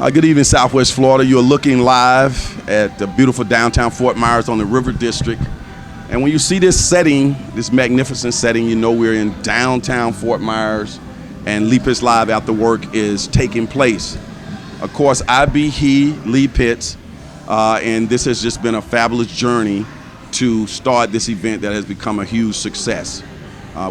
Good evening, Southwest Florida. You're looking live at the beautiful downtown Fort Myers on the River District. And when you see this setting, this magnificent setting, you know we're in downtown Fort Myers and Lee Pitts Live After Work is taking place. Of course, I be he, Lee Pitts, and this has just been a fabulous journey to start this event that has become a huge success.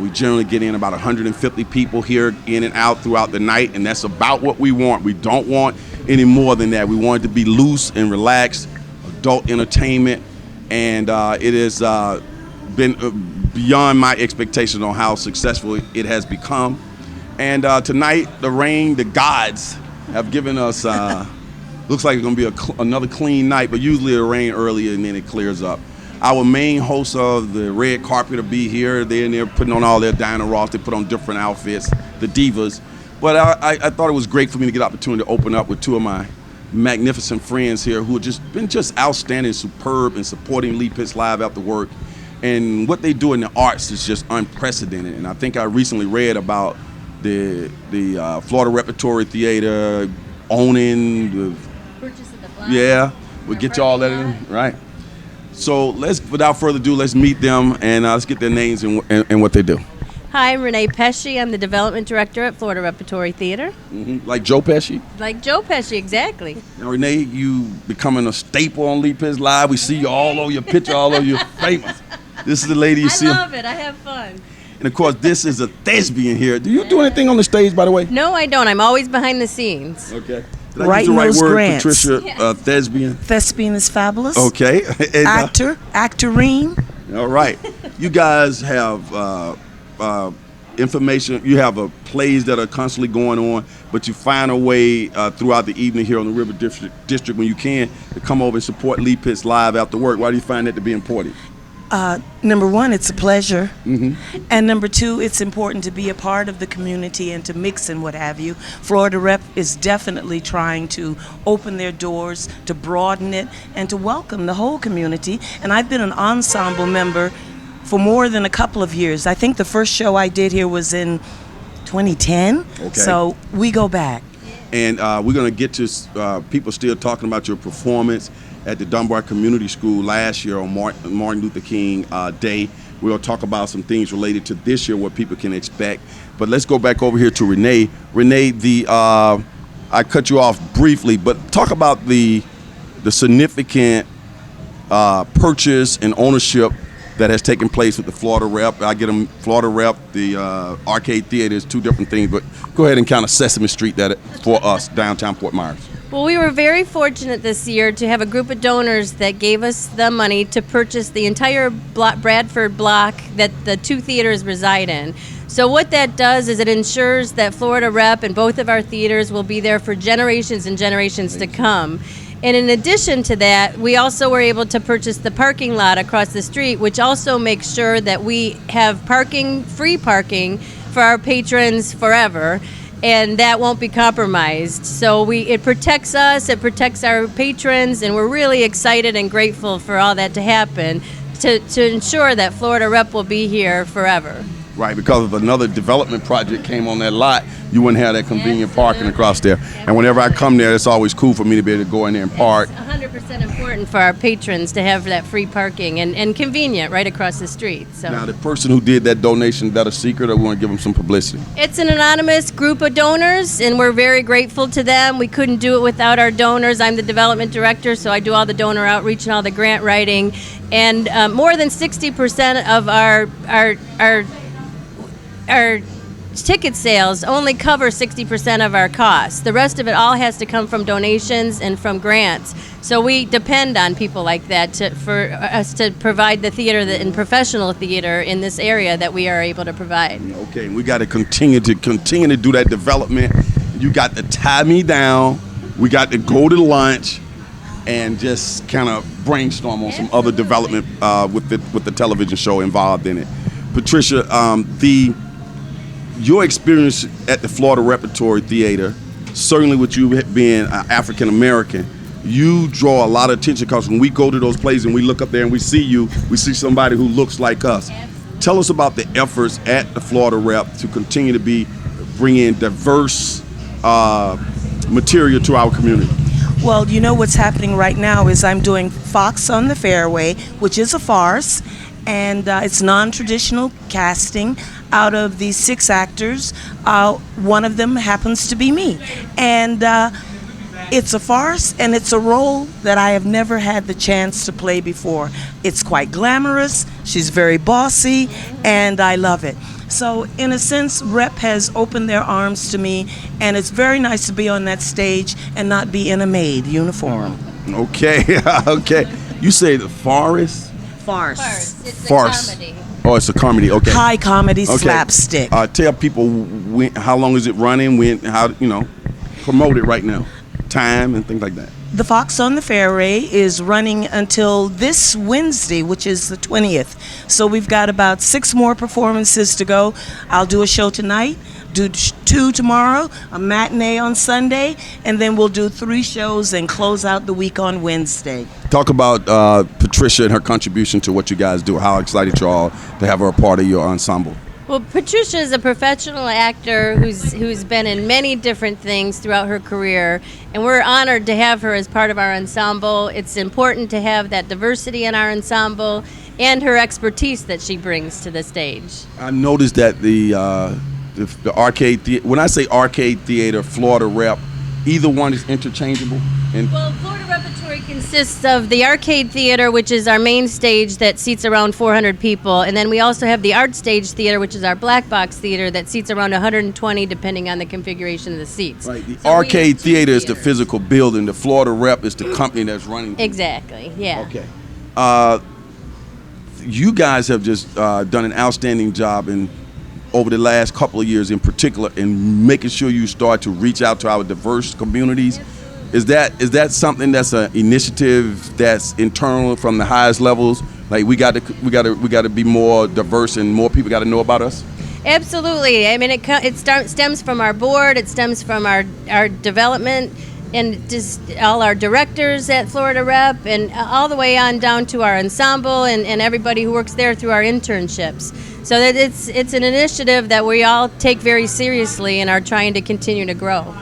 We generally get in about 150 people here in and out throughout the night, and that's about what we want. We don't want any more than that. We want it to be loose and relaxed, adult entertainment, and it has been beyond my expectations on how successful it has become. And tonight, the gods have given us, looks like it's going to be another clean night, but usually it'll rain earlier and then it clears up. Our main hosts of the red carpet will be here. They're putting on all their Diana Ross. They put on different outfits, the divas. But I thought it was great for me to get the opportunity to open up with two of my magnificent friends here who have been outstanding, superb in supporting Lee Pitts Live After Work. And what they do in the arts is just unprecedented. And I think I recently read about the Florida Repertory Theater owning the purchase of the block. Yeah, we'll get you all that in, right? So without further ado, let's meet them and let's get their names and what they do. Hi, I'm Renee Pesci. I'm the development director at Florida Repertory Theater. Mm-hmm. Like Joe Pesci? Like Joe Pesci, exactly. Now, Renee, you becoming a staple on Lee Pitts Live. We see you all over your picture, all over your famous. This is the lady you see. I love it. I have fun. And of course, this is a thespian here. Do you do anything on the stage, by the way? No, I don't. I'm always behind the scenes. Okay. Did I use the right word, grants. Patricia? Yes. Thespian. Thespian is fabulous. Okay. And, Actorine. All right. You guys have information. You have plays that are constantly going on, but you find a way throughout the evening here on the River District when you can to come over and support Lee Pitts Live After Work. Why do you find that to be important? Number one, it's a pleasure. Mm-hmm. And number two, it's important to be a part of the community and to mix and what have you. Florida Rep is definitely trying to open their doors, to broaden it, and to welcome the whole community. And I've been an ensemble member for more than a couple of years. I think the first show I did here was in 2010. Okay. So we go back. And we're going to get to people still talking about your performance at the Dunbar Community School last year on Martin Luther King Day. We'll talk about some things related to this year, what people can expect. But let's go back over here to Renee. Renee, I cut you off briefly, but talk about the significant purchase and ownership that has taken place with the Florida Rep. I get them, Florida Rep, the Arcade Theater is two different things, but go ahead and kind of Sesame Street that for us downtown Fort Myers. Well, we were very fortunate this year to have a group of donors that gave us the money to purchase the entire Bradford block that the two theaters reside in. So what that does is it ensures that Florida Rep and both of our theaters will be there for generations and generations to come. And in addition to that, we also were able to purchase the parking lot across the street, which also makes sure that we have free parking for our patrons forever. And that won't be compromised. So it protects us, it protects our patrons, and we're really excited and grateful for all that to happen to ensure that Florida Rep will be here forever. Right, because if another development project came on that lot, you wouldn't have that convenient parking across there. And whenever I come there, it's always cool for me to be able to go in there and park. It's 100% important for our patrons to have that free parking and convenient right across the street. So now, the person who did that donation, is that a secret, or we want to give them some publicity? It's an anonymous group of donors, and we're very grateful to them. We couldn't do it without our donors. I'm the development director, so I do all the donor outreach and all the grant writing. And more than 60% of our ticket sales only cover 60% of our costs. The rest of it all has to come from donations and from grants. So we depend on people like that for us to provide the theater and professional theater in this area that we are able to provide. Okay, and we got to continue to do that development. You got to tie me down. We got to go to lunch and just kind of brainstorm on some other development with the television show involved in it. Patricia, your experience at the Florida Repertory Theater, certainly with you being African American, you draw a lot of attention because when we go to those plays and we look up there and we see you, we see somebody who looks like us. Tell us about the efforts at the Florida Rep to continue to bring in diverse material to our community? Well, you know what's happening right now is I'm doing Fox on the Fairway, which is a farce, and it's non-traditional casting. Out of the 6 actors, one of them happens to be me, and it's a farce, and it's a role that I have never had the chance to play before. It's quite glamorous, she's very bossy, and I love it. So in a sense, Rep has opened their arms to me, and it's very nice to be on that stage and not be in a maid uniform. Okay, okay. You say the forest? Farce. It's Farce. a comedy. Oh, it's a comedy. Okay. High comedy Okay. slapstick. Tell people how long is it running? Promote it right now. Time and things like that. The Fox on the Fairway is running until this Wednesday, which is the 20th. So we've got about 6 more performances to go. I'll do a show tonight, do 2 tomorrow, a matinee on Sunday, and then we'll do 3 shows and close out the week on Wednesday. Talk about Patricia and her contribution to what you guys do. How excited you all to have her a part of your ensemble. Well, Patricia is a professional actor who's been in many different things throughout her career, and we're honored to have her as part of our ensemble. It's important to have that diversity in our ensemble and her expertise that she brings to the stage. I noticed that the arcade theater, when I say arcade theater, Florida Rep, either one is interchangeable. And Well, Florida Repertory consists of the Arcade Theater, which is our main stage that seats around 400 people, and then we also have the Art Stage Theater, which is our black box theater that seats around 120 depending on the configuration of the seats. right, the So we arcade have 2 theater is the theaters. physical building. The Florida Rep is the company that's running. Exactly, yeah. Okay. You guys have just done an outstanding job over the last couple of years in particular in making sure you start to reach out to our diverse communities. Is that something that's an initiative that's internal from the highest levels? Like we got to be more diverse and more people got to know about us? Absolutely. I mean, it stems from our board, it stems from our development, and just all our directors at Florida Rep, and all the way on down to our ensemble and everybody who works there through our internships. So that it's an initiative that we all take very seriously and are trying to continue to grow.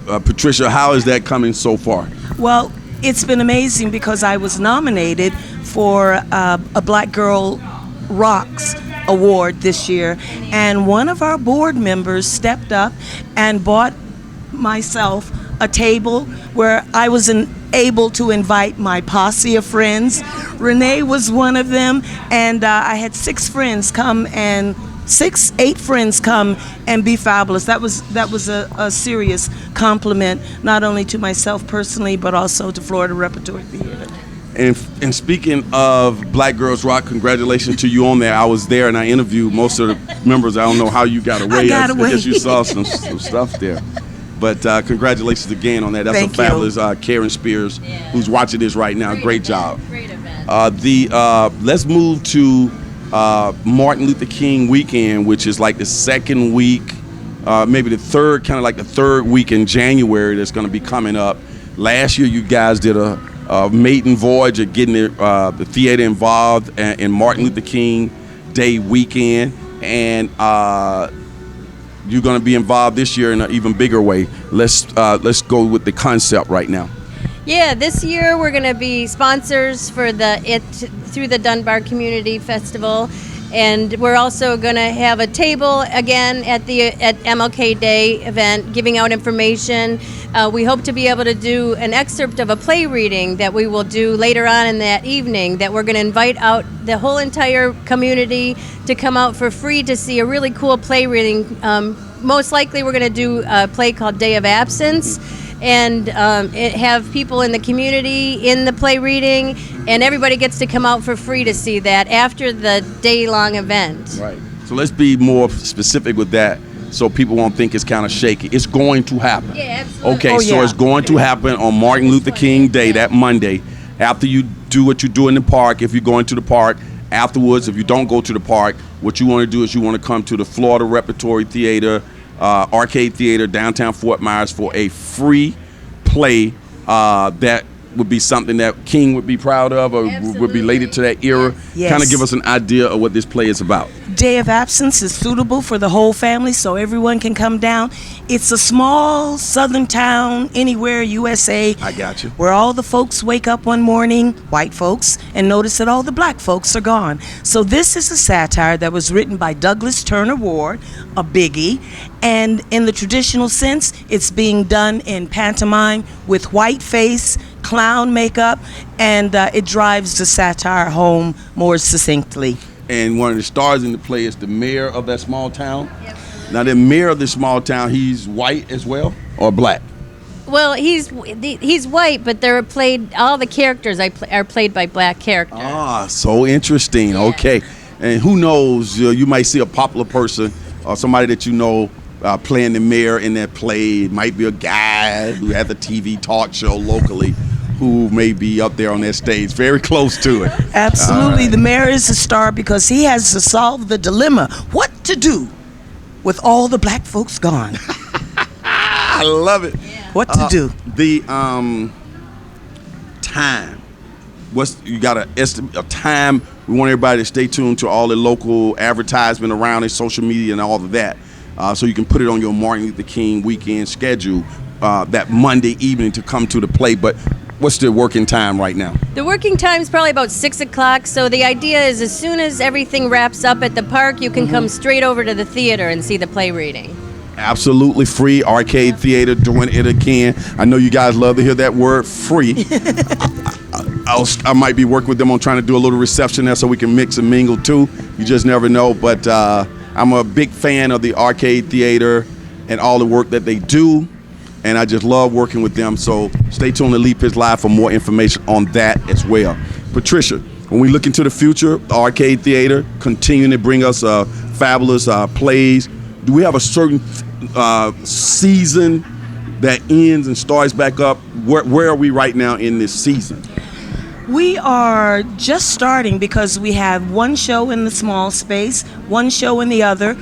Patricia, how is that coming so far? Well, it's been amazing because I was nominated for a Black Girl Rocks award this year, and one of our board members stepped up and bought myself a table where I was able to invite my posse of friends. Renee was one of them, and I had 8 friends come and be fabulous. That was a serious compliment, not only to myself personally, but also to Florida Repertory Theater. And speaking of Black Girls Rock, congratulations to you on there. I was there and I interviewed most of the members. I don't know how you got away. I got away. guess you saw some stuff there. But congratulations again on that. That's Thank a fabulous Karen Spears, who's watching this right now. Great job. Great event. Let's move to Martin Luther King weekend, which is like the second week, maybe the third, kind of like the third week in January that's going to be coming up. Last year, you guys did a maiden voyage of getting the theater involved in Martin Luther King Day weekend, and you're going to be involved this year in an even bigger way. Let's go with the concept right now. Yeah, this year we're going to be sponsors for through the Dunbar Community Festival, and we're also going to have a table again at MLK Day event, giving out information. We hope to be able to do an excerpt of a play reading that we will do later on in that evening, that we're going to invite out the whole entire community to come out for free to see a really cool play reading. Most likely we're going to do a play called Day of Absence, and have people in the community in the play reading, and everybody gets to come out for free to see that after the day-long event. Right. So let's be more specific with that, so people won't think it's kind of shaky. It's going to happen. Yeah, absolutely. Okay, Oh, so yeah. it's going to happen on Martin Luther King Day, that Monday, after you do what you do in the park. If you're going to the park, afterwards, if you don't go to the park, what you want to do is you want to come to the Florida Repertory Theater, Arcade Theater, downtown Fort Myers, for a free play that would be something that King would be proud of, or would be related to that era? Yes. Kind of give us an idea of what this play is about. Day of Absence is suitable for the whole family, so everyone can come down. It's a small southern town, anywhere, USA. I got you. Where all the folks wake up one morning, white folks, and notice that all the black folks are gone. So this is a satire that was written by Douglas Turner Ward, a biggie, and in the traditional sense, it's being done in pantomime with white face, clown makeup, and it drives the satire home more succinctly. And one of the stars in the play is the mayor of that small town. Yep. Now, the mayor of this small town, he's white as well, or black? Well, he's white, but all the characters are played by black characters. Ah, so interesting. Yeah. Okay. And who knows, you might see a popular person or somebody that you know playing the mayor in that play. It might be a guy who has a TV talk show locally who may be up there on that stage, very close to it. Absolutely. Right. The mayor is a star because he has to solve the dilemma. What to do with all the black folks gone? I love it. Yeah. What to do? The time. You got to estimate a time. We want everybody to stay tuned to all the local advertisement around it, social media and all of that. So you can put it on your Martin Luther King weekend schedule that Monday evening to come to the play. But what's the working time right now? The working time is probably about 6 o'clock. So the idea is as soon as everything wraps up at the park, you can come straight over to the theater and see the play reading. Absolutely free. Arcade Theater doing it again. I know you guys love to hear that word, free. I might be working with them on trying to do a little reception there so we can mix and mingle too. You just never know. But I'm a big fan of the Arcade Theater and all the work that they do. And I just love working with them. So stay tuned to Lee Pitts Live for more information on that as well. Patricia, when we look into the future, the Arcade Theater continuing to bring us fabulous plays. Do we have a certain season that ends and starts back up? Where are we right now in this season? We are just starting because we have one show in the small space, one show in the other,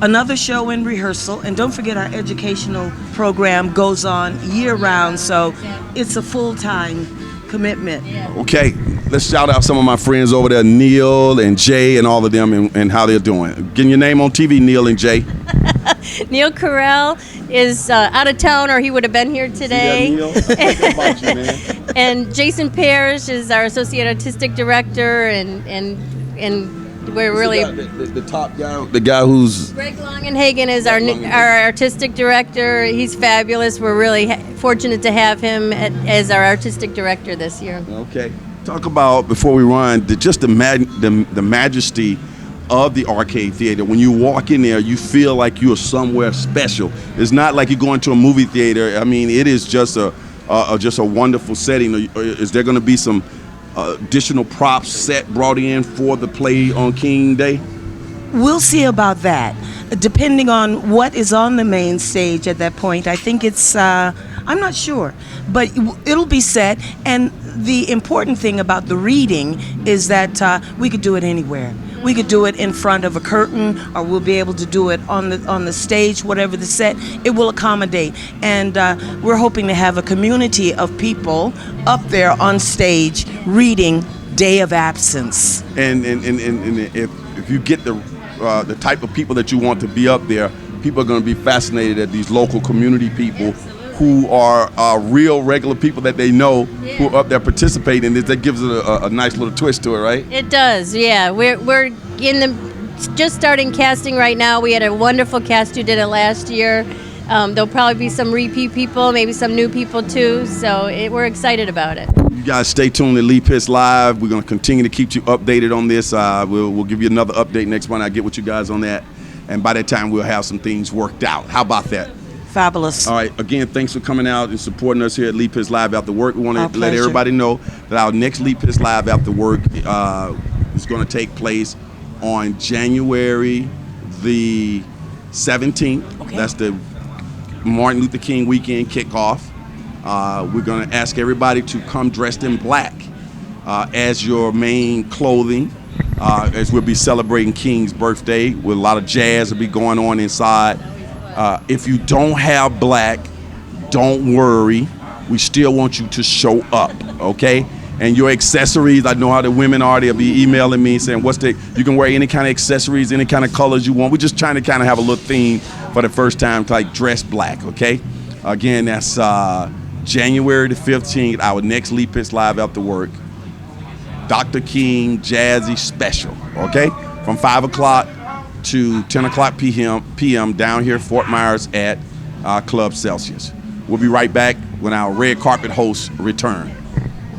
another show in rehearsal, and don't forget our educational program goes on year-round, so it's a full-time commitment. Okay, let's shout out some of my friends over there, Neil and Jay and all of them, and how they're doing. Getting your name on TV, Neil and Jay. Neil Carell is out of town, or he would have been here today. About you, man. And Jason Parrish is our associate artistic director, and we're really the top guy, the guy who's Greg Longenhagen is our artistic director. He's fabulous. We're really fortunate to have him as our artistic director this year. Okay, talk about before we run the majesty of the Arcade Theater. When you walk in there, you feel like you're somewhere special. It's not like you're going to a movie theater. I mean, it is just a wonderful setting. Is there going to be some additional props brought in for the play on King Day? We'll see about that. Depending on what is on the main stage at that point, I think it's, I'm not sure, but it'll be set. And the important thing about the reading is that we could do it anywhere. We could do it in front of a curtain, or we'll be able to do it on the stage, whatever the set, it will accommodate. And we're hoping to have a community of people up there on stage reading Day of Absence. And if you get the type of people that you want to be up there, people are going to be fascinated at these local community people. Absolutely. Who are real regular people that they know, who are up there participating. That gives it a nice little twist to it, right? It does, yeah. We're just starting casting right now. We had a wonderful cast who did it last year. There'll probably be some repeat people, maybe some new people too. So we're excited about it. You guys stay tuned to Lee Pitts Live. We're going to continue to keep you updated on this. We'll give you another update next month. I'll get with you guys on that. And by that time, we'll have some things worked out. How about that? Fabulous. All right. Again, thanks for coming out and supporting us here at Lee Pitts Live After Work. We want to let everybody know that our next Lee Pitts Live After Work is going to take place on January the 17th. Okay. That's the Martin Luther King weekend kickoff. We're going to ask everybody to come dressed in black as your main clothing, as we'll be celebrating King's birthday with a lot of jazz will be going on inside. If you don't have black, don't worry. we still want you to show up, okay? And your accessories, I know how the women are. They'll be emailing me saying, you can wear any kind of accessories, any kind of colors you want. We're just trying to kind of have a little theme for the first time, like dress black, okay? Again, that's January the 15th, our next Lee Pitts Live After Work. Dr. King Jazzy Special, okay? From 5 o'clock to 10 o'clock p.m. down here at Fort Myers at Club Celsius. We'll be right back when our red carpet hosts return.